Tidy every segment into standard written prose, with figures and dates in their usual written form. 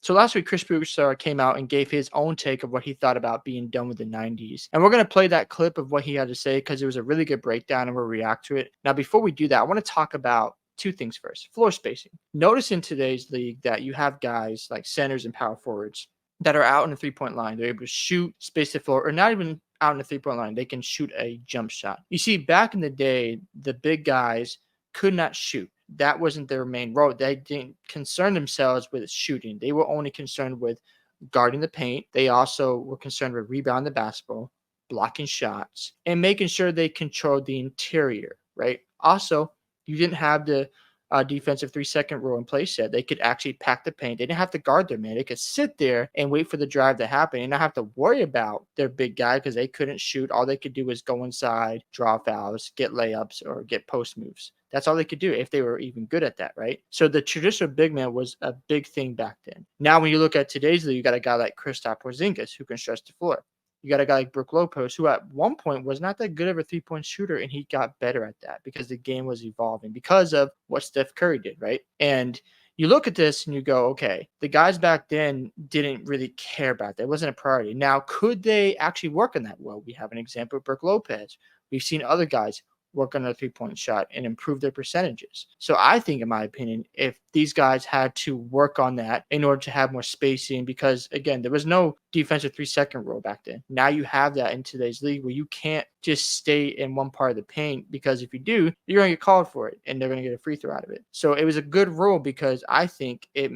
So last week, Chris Broussard came out and gave his own take of what he thought about being done with the 90s. And we're going to play that clip of what he had to say because it was a really good breakdown and we'll react to it. Now, before we do that, I want to talk about two things first. Floor spacing. Notice in today's league that you have guys like centers and power forwards that are out in the three-point line. They're able to shoot, space the floor, or not even out in the three-point line. They can shoot a jump shot. You see, back in the day, the big guys could not shoot. That wasn't their main role. They didn't concern themselves with shooting. They were only concerned with guarding the paint. They also were concerned with rebounding the basketball, blocking shots, and making sure they controlled the interior, right? Also, you didn't have the defensive 3-second rule in place yet. They could actually pack the paint. They didn't have to guard their man. They could sit there and wait for the drive to happen and not have to worry about their big guy because they couldn't shoot. All they could do was go inside, draw fouls, get layups, or get post moves. That's all they could do if they were even good at that, right? So the traditional big man was a big thing back then. Now, when you look at today's league, you got a guy like Kristaps Porzingis who can stretch the floor. You got a guy like Brook Lopez, who at one point was not that good of a three-point shooter, and he got better at that because the game was evolving because of what Steph Curry did, right? And you look at this and you go, okay, the guys back then didn't really care about that. It wasn't a priority. Now, could they actually work on that? Well, we have an example of Brook Lopez. We've seen other guys work on a three-point shot and improve their percentages. So I think, in my opinion, if these guys had to work on that in order to have more spacing, because, again, there was no defensive 3-second rule back then. Now you have that in today's league where you can't just stay in one part of the paint because if you do, you're going to get called for it and they're going to get a free throw out of it. So it was a good rule because I think it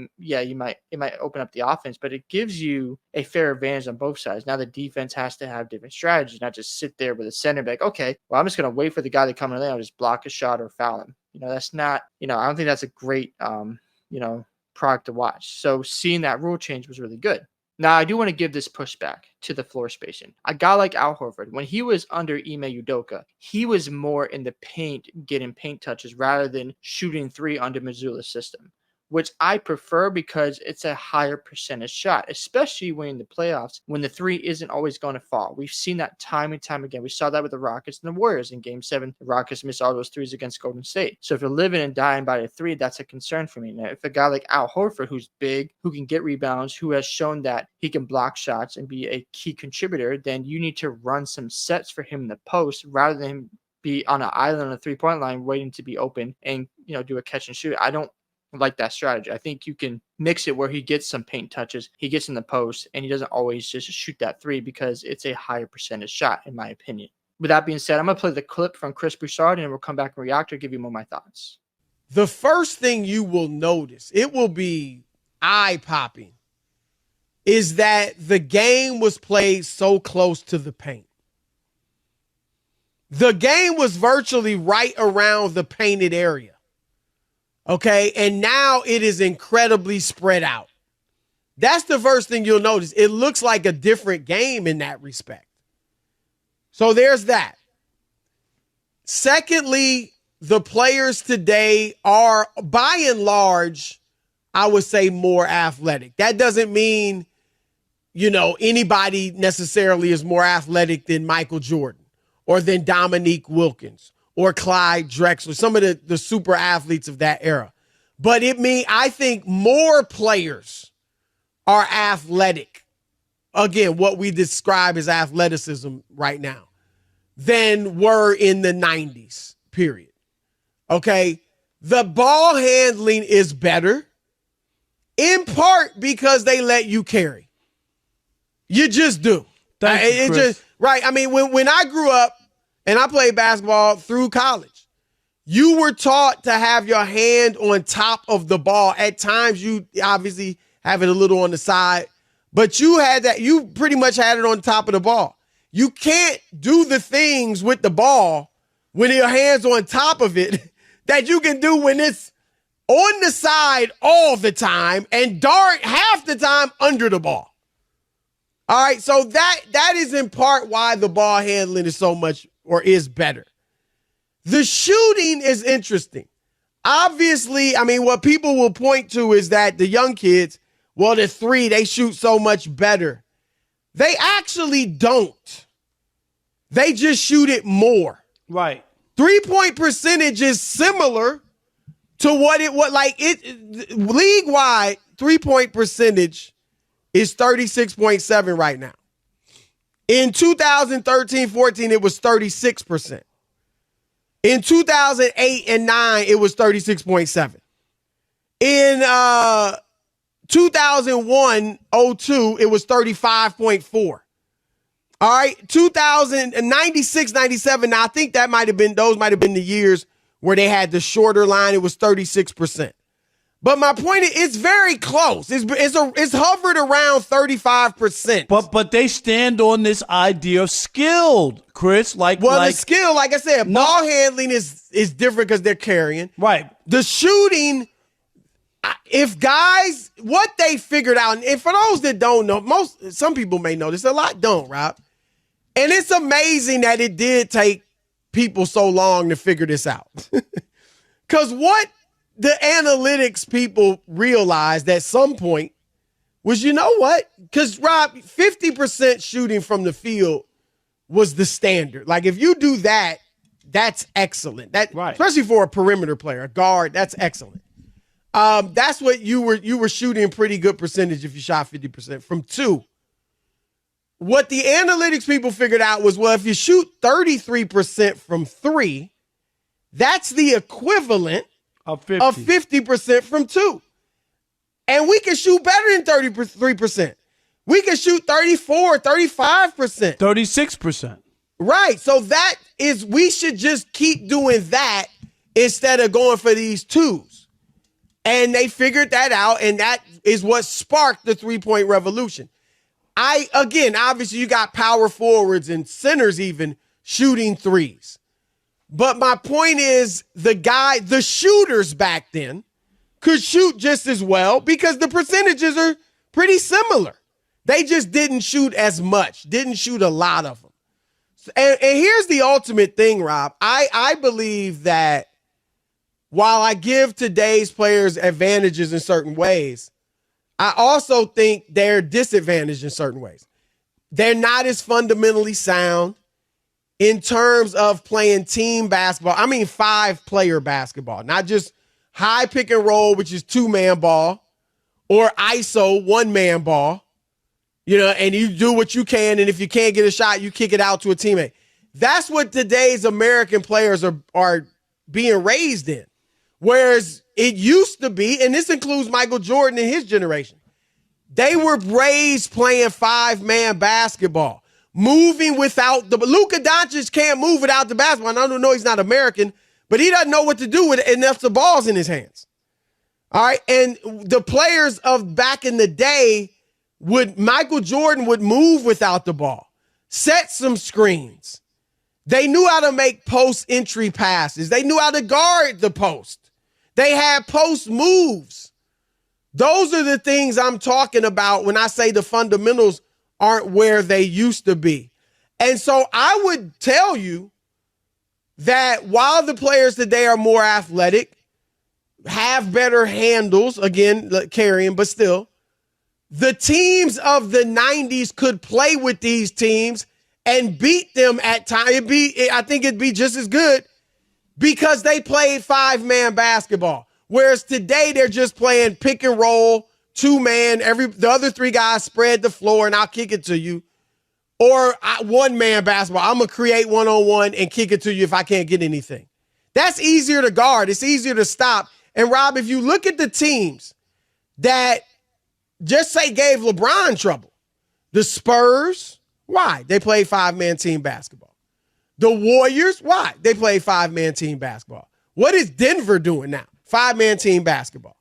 might open up the offense, but it gives you a fair advantage on both sides. Now the defense has to have different strategies, not just sit there with a center back. Okay, well, I'm just going to wait for the guy to come in there. I'll just block a shot or foul him. That's not, I don't think that's a great, product to watch. So seeing that rule change was really good. Now, I do want to give this pushback to the floor spacing. A guy like Al Horford, when he was under Ime Udoka, he was more in the paint, getting paint touches rather than shooting three under Mazzulla's system, which I prefer because it's a higher percentage shot, especially when in the playoffs, when the three isn't always going to fall. We've seen that time and time again. We saw that with the Rockets and the Warriors in Game 7. The Rockets missed all those threes against Golden State. So if you're living and dying by the three, that's a concern for me. Now, if a guy like Al Horford, who's big, who can get rebounds, who has shown that he can block shots and be a key contributor, then you need to run some sets for him in the post rather than him be on an island on the three-point line waiting to be open and, do a catch and shoot. I don't like that strategy. I think you can mix it where he gets some paint touches, he gets in the post, and he doesn't always just shoot that three because it's a higher percentage shot, in my opinion. With that being said, I'm going to play the clip from Chris Broussard, and we'll come back and react or give you more of my thoughts. The first thing you will notice, it will be eye-popping, is that the game was played so close to the paint. The game was virtually right around the painted area. Okay, and now it is incredibly spread out. That's the first thing you'll notice. It looks like a different game in that respect. So there's that. Secondly, the players today are, by and large, I would say more athletic. That doesn't mean, anybody necessarily is more athletic than Michael Jordan or than Dominique Wilkins or Clyde Drexler, some of the super athletes of that era. But I think more players are athletic. Again, what we describe as athleticism right now than were in the 90s, period. Okay? The ball handling is better, in part because they let you carry. You just do. Thank you, Chris. Right. I mean, when I grew up and I played basketball through college, you were taught to have your hand on top of the ball. At times, you obviously have it a little on the side, but you pretty much had it on top of the ball. You can't do the things with the ball when your hand's on top of it that you can do when it's on the side all the time and dart half the time under the ball. All right, so that is in part why the ball handling is so much or is better. The shooting is interesting. Obviously, I mean, what people will point to is that the young kids, the three, they shoot so much better. They actually don't. They just shoot it more. Right. 3-point percentage is similar to what league-wide, three-point percentage is 36.7 right now. In 2013-14, it was 36%. In 2008 and 9, it was 36.7. In 2001-02, it was 35.4. All right, 96-97. Now I think those might have been the years where they had the shorter line. It was 36%. But my point is, it's very close. It's hovered around 35%. But they stand on this idea of skilled, Chris. The skill, like I said, ball handling is different because they're carrying. Right. The shooting, if guys, what they figured out, and for those that don't know, some people may know this, a lot don't, Rob. And it's amazing that it did take people so long to figure this out. Because what the analytics people realized at some point was, you know what? Because, Rob, 50% shooting from the field was the standard. Like, if you do that, that's excellent. Right. Especially for a perimeter player, a guard, that's excellent. That's what you were shooting a pretty good percentage if you shot 50% from 2. What the analytics people figured out was, well, if you shoot 33% from 3, that's the equivalent of 50% from 2. And we can shoot better than 33%. We can shoot 34, 35%. 36%. Right. So we should just keep doing that instead of going for these 2s. And they figured that out, and that is what sparked the three-point revolution. Obviously you got power forwards and centers even shooting 3s. But my point is the shooters back then could shoot just as well because the percentages are pretty similar. They just didn't shoot as much, didn't shoot a lot of them. And here's the ultimate thing, Rob. I believe that while I give today's players advantages in certain ways, I also think they're disadvantaged in certain ways. They're not as fundamentally sound in terms of playing team basketball. I mean 5-player basketball, not just high pick and roll, which is 2-man ball, or ISO 1-man ball, and you do what you can, and if you can't get a shot, you kick it out to a teammate. That's what today's American players are being raised in. Whereas it used to be, and this includes Michael Jordan and his generation, they were raised playing 5-man basketball, moving without the Luka Doncic can't move without the basketball. And I don't know, he's not American, but he doesn't know what to do with it unless the ball's in his hands. All right. And the players of back in the day Michael Jordan would move without the ball, set some screens. They knew how to make post entry passes. They knew how to guard the post. They had post moves. Those are the things I'm talking about when I say the fundamentals aren't where they used to be. And so I would tell you that while the players today are more athletic, have better handles, again, carrying, but still, the teams of the 90s could play with these teams and beat them at times. I think it'd be just as good because they played 5-man basketball. Whereas today they're just playing pick and roll, 2-man, the other 3 guys spread the floor and I'll kick it to you. Or 1-man basketball. I'm going to create one-on-one and kick it to you if I can't get anything. That's easier to guard. It's easier to stop. And Rob, if you look at the teams that just say gave LeBron trouble, the Spurs, why? They play 5-man team basketball. The Warriors, why? They play 5-man team basketball. What is Denver doing now? 5-man team basketball.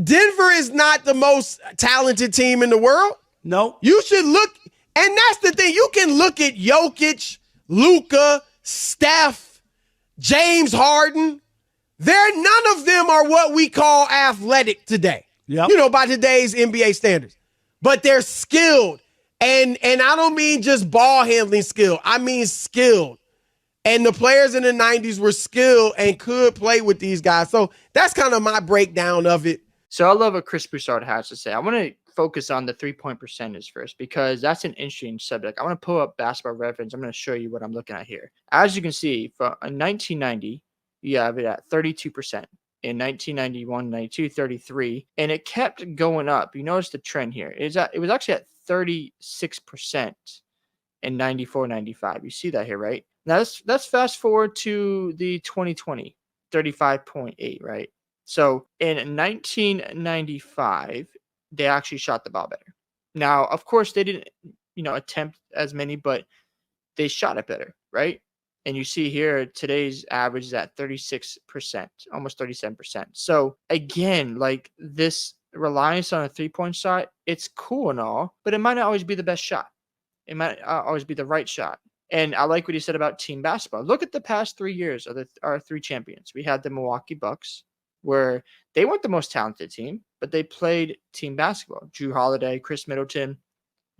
Denver is not the most talented team in the world. No. You should look, and that's the thing. You can look at Jokic, Luka, Steph, James Harden. None of them are what we call athletic today. Yep. By today's NBA standards. But they're skilled. And I don't mean just ball handling skill. I mean skilled. And the players in the 90s were skilled and could play with these guys. So that's kind of my breakdown of it. So I love what Chris Broussard has to say. I want to focus on the 3-point percentage first because that's an interesting subject. I want to pull up Basketball Reference. I'm going to show you what I'm looking at here. As you can see, in 1990, you have it at 32%. in 1991, 92, 33, and it kept going up. You notice the trend here. It was actually at 36% in 94, 95. You see that here, right? Now let's fast forward to the 2020, 35.8, right? So in 1995, they actually shot the ball better. Now, of course, they didn't, attempt as many, but they shot it better, right? And you see here today's average is at 36%, almost 37%. So again, like this reliance on a 3-point shot, it's cool and all, but it might not always be the best shot. It might always be the right shot. And I like what he said about team basketball. Look at the past 3 years of our three champions. We had the Milwaukee Bucks, where they weren't the most talented team, but they played team basketball. Drew Holiday, Chris Middleton,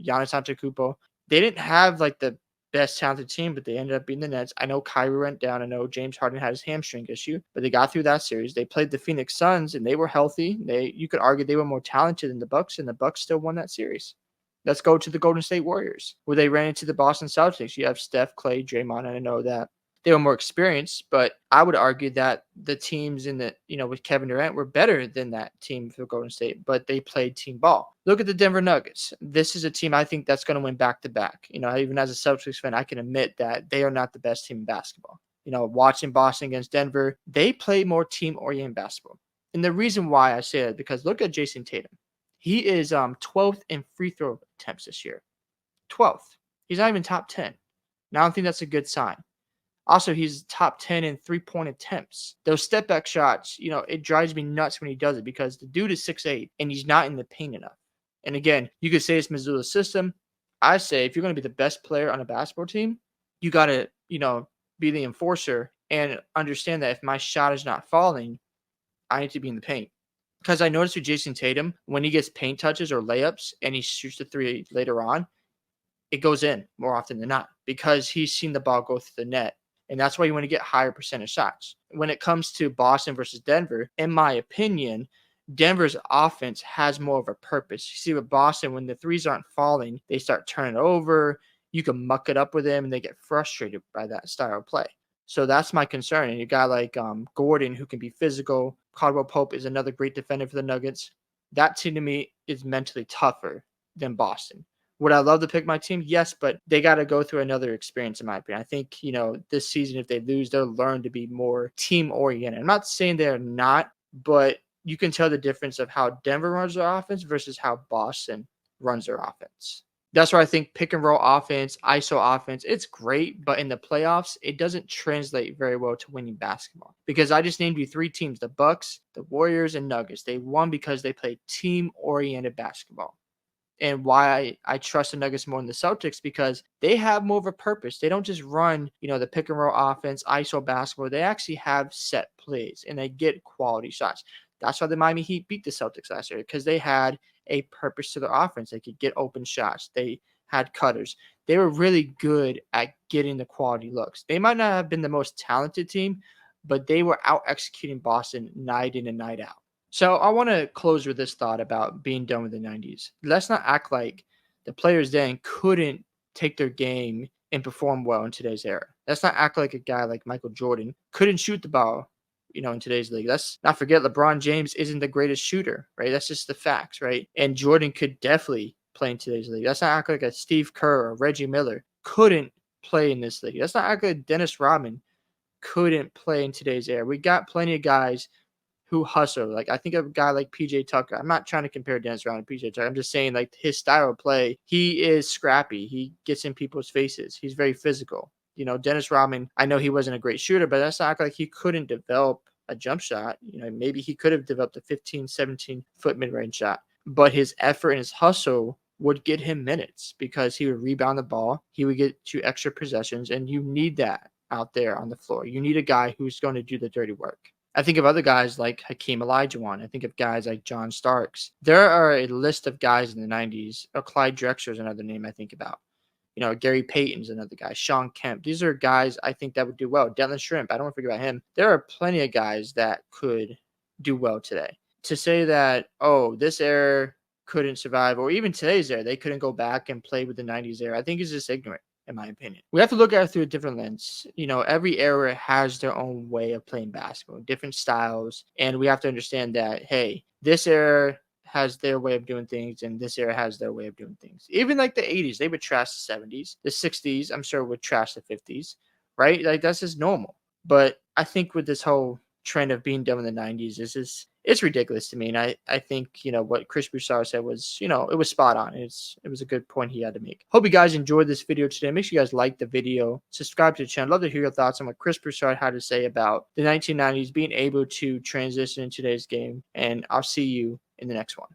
Giannis Antetokounmpo. They didn't have like the best talented team, but they ended up beating the Nets. I know Kyrie went down. I know James Harden had his hamstring issue, but they got through that series. They played the Phoenix Suns, and they were healthy. You could argue they were more talented than the Bucks, and the Bucks still won that series. Let's go to the Golden State Warriors, where they ran into the Boston Celtics. You have Steph, Clay, Draymond, and I know that they were more experienced, but I would argue that the teams with Kevin Durant were better than that team for Golden State, but they played team ball. Look at the Denver Nuggets. This is a team I think that's going to win back to back. Even as a Celtics fan, I can admit that they are not the best team in basketball. Watching Boston against Denver, they play more team-oriented basketball. And the reason why I say that is because look at Jason Tatum. He is 12th in free throw attempts this year. 12th. He's not even top 10. Now, I don't think that's a good sign. Also, he's top 10 in three-point attempts. Those step-back shots, it drives me nuts when he does it because the dude is 6'8", and he's not in the paint enough. And again, you could say it's Missoula's system. I say if you're going to be the best player on a basketball team, you got to, be the enforcer and understand that if my shot is not falling, I need to be in the paint. Because I noticed with Jason Tatum, when he gets paint touches or layups and he shoots the three later on, it goes in more often than not because he's seen the ball go through the net. And that's why you want to get higher percentage shots. When it comes to Boston versus Denver, in my opinion, Denver's offense has more of a purpose. You see with Boston, when the threes aren't falling, they start turning over. You can muck it up with them, and they get frustrated by that style of play. So that's my concern. And a guy like Gordon, who can be physical. Caldwell Pope is another great defender for the Nuggets. That team to me is mentally tougher than Boston. Would I love to pick my team? Yes, but they got to go through another experience, in my opinion. I think, this season, if they lose, they'll learn to be more team-oriented. I'm not saying they're not, but you can tell the difference of how Denver runs their offense versus how Boston runs their offense. That's where I think pick and roll offense, ISO offense, it's great, but in the playoffs, it doesn't translate very well to winning basketball. Because I just named you three teams, the Bucks, the Warriors, and Nuggets. They won because they played team-oriented basketball. And why I trust the Nuggets more than the Celtics, because they have more of a purpose. They don't just run, the pick and roll offense, ISO basketball. They actually have set plays, and they get quality shots. That's why the Miami Heat beat the Celtics last year, because they had a purpose to their offense. They could get open shots. They had cutters. They were really good at getting the quality looks. They might not have been the most talented team, but they were out executing Boston night in and night out. So I want to close with this thought about being done with the 90s. Let's not act like the players then couldn't take their game and perform well in today's era. Let's not act like a guy like Michael Jordan couldn't shoot the ball, in today's league. Let's not forget LeBron James isn't the greatest shooter, right? That's just the facts, right? And Jordan could definitely play in today's league. Let's not act like a Steve Kerr or Reggie Miller couldn't play in this league. Let's not act like Dennis Rodman couldn't play in today's era. We got plenty of guys who hustle. Like I think of a guy like PJ Tucker. I'm not trying to compare Dennis Rodman and PJ Tucker. I'm just saying like his style of play, he is scrappy. He gets in people's faces. He's very physical. Dennis Rodman, I know he wasn't a great shooter, but that's not like he couldn't develop a jump shot. Maybe he could have developed a 15, 17-foot mid-range shot, but his effort and his hustle would get him minutes because he would rebound the ball. He would get you extra possessions, and you need that out there on the floor. You need a guy who's going to do the dirty work. I think of other guys like Hakeem Olajuwon. I think of guys like John Starks. There are a list of guys in the 90s. Clyde Drexler is another name I think about. Gary Payton's another guy. Sean Kemp. These are guys I think that would do well. Dylan Shrimp. I don't want to forget about him. There are plenty of guys that could do well today. To say that, this era couldn't survive, or even today's era, they couldn't go back and play with the 90s era, I think is just ignorant. in my opinion. We have to look at it through a different lens. You know, every era has their own way of playing basketball, different styles, and we have to understand that, hey, this era has their way of doing things, and this era has their way of doing things. Even like the 80s, they would trash the 70s. The 60s, I'm sure, would trash the 50s, right? Like, that's just normal. But I think with this whole trend of being done in the 90s, it's ridiculous to me. And I think, you know, what Chris Broussard said was, you know, it was spot on. It was a good point he had to make. Hope you guys enjoyed this video today. Make sure you guys like the video, subscribe to the channel. Love to hear your thoughts on what Chris Broussard had to say about the 1990s being able to transition in today's game. And I'll see you in the next one.